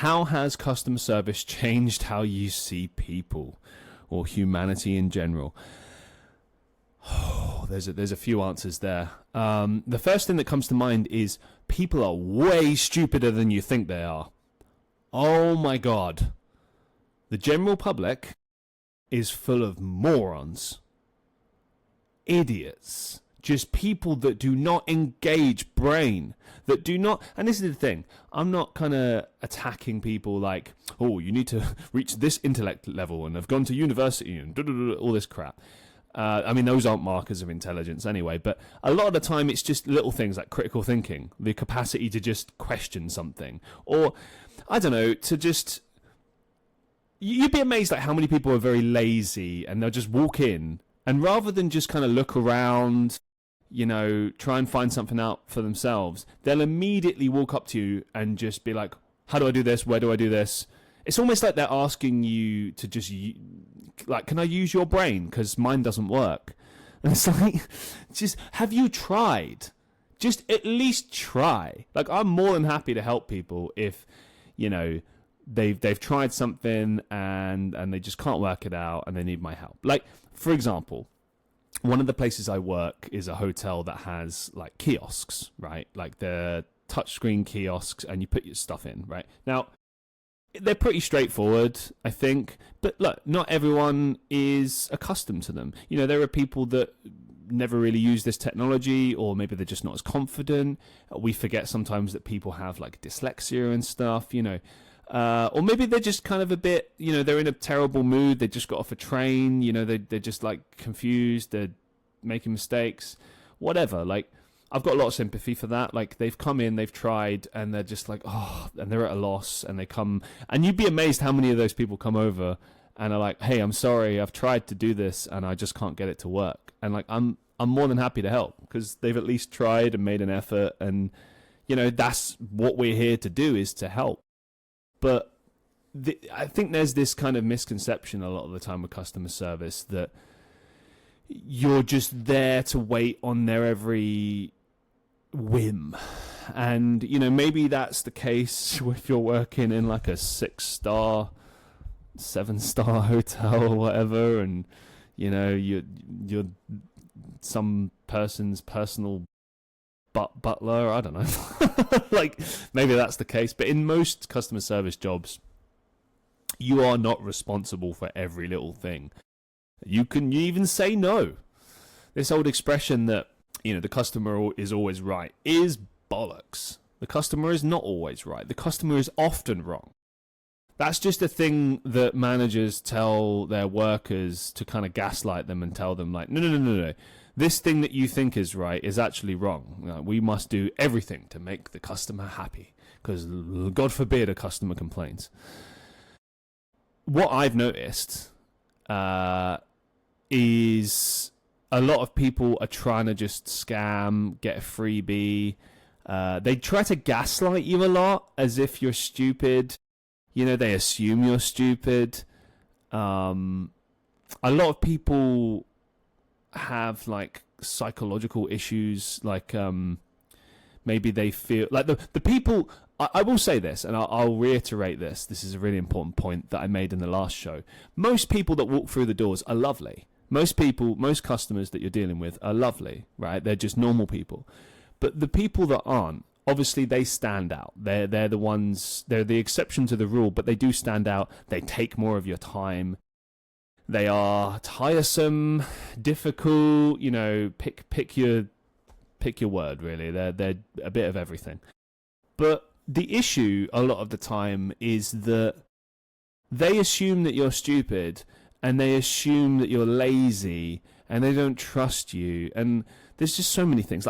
How has customer service changed how you see people or humanity in general? Oh, there's a few answers there. The first thing that comes to mind is people are way stupider than you think they are. Oh my God. The general public is full of morons, idiots, just people that do not engage brain, that do not, and this is the thing, I'm not kind of attacking people like, oh, you need to reach this intellect level and have gone to university and all this crap. I mean, those aren't markers of intelligence anyway, but a lot of the time it's just little things like critical thinking, the capacity to just question something, or, I don't know, to just, you'd be amazed at how many people are very lazy and they'll just walk in and rather than just kind of look around, you know, try and find something out for themselves, they'll immediately walk up to you and just be like, how do I do this? Where do I do this? It's almost like they're asking you to just, like, can I use your brain? Because mine doesn't work. And it's like, just, have you tried? Just at least try. Like, I'm more than happy to help people if, you know, they've tried something and they just can't work it out and they need my help. Like, for example, one of the places I work is a hotel that has like kiosks, right? Like the touchscreen kiosks, and you put your stuff in, right? Now, they're pretty straightforward, I think. But look, not everyone is accustomed to them. You know, there are people that never really use this technology, or maybe they're just not as confident. We forget sometimes that people have like dyslexia and stuff, you know. Or maybe they're just kind of a bit, you know, they're in a terrible mood. They just got off a train, you know, they're just like confused. They're making mistakes, whatever. Like, I've got a lot of sympathy for that. Like, they've come in, they've tried, and they're just like, oh, and they're at a loss, and they come, and you'd be amazed how many of those people come over and are like, hey, I'm sorry, I've tried to do this and I just can't get it to work. And like, I'm more than happy to help because they've at least tried and made an effort. And, you know, that's what we're here to do, is to help. But I think there's this kind of misconception a lot of the time with customer service that you're just there to wait on their every whim. And, you know, maybe that's the case if you're working in like a 6-star, 7-star hotel or whatever, and, you know, you're some person's personal butler, I don't know. Like, maybe that's the case, but in most customer service jobs, you are not responsible for every little thing. You can even say no. This old expression that, you know, the customer is always right is bollocks. The customer is not always right. The customer is often wrong. That's just a thing that managers tell their workers to kind of gaslight them and tell them, like, no. This thing that you think is right is actually wrong. We must do everything to make the customer happy because, God forbid, a customer complains. What I've noticed is a lot of people are trying to just scam, get a freebie. They try to gaslight you a lot as if you're stupid. You know, they assume you're stupid. A lot of people have like psychological issues, like maybe they feel like the people, I will say this, and I'll reiterate this. This is a really important point that I made in the last show. Most people that walk through the doors are lovely. Most people, most customers that you're dealing with are lovely, right? They're just normal people. But the people that aren't, obviously they stand out. They're the ones, they're the exception to the rule, but they do stand out. They take more of your time. They are tiresome, difficult, you know, pick your word, really. They're a bit of everything. But the issue a lot of the time is that they assume that you're stupid, and they assume that you're lazy, and they don't trust you. And there's just so many things. Like,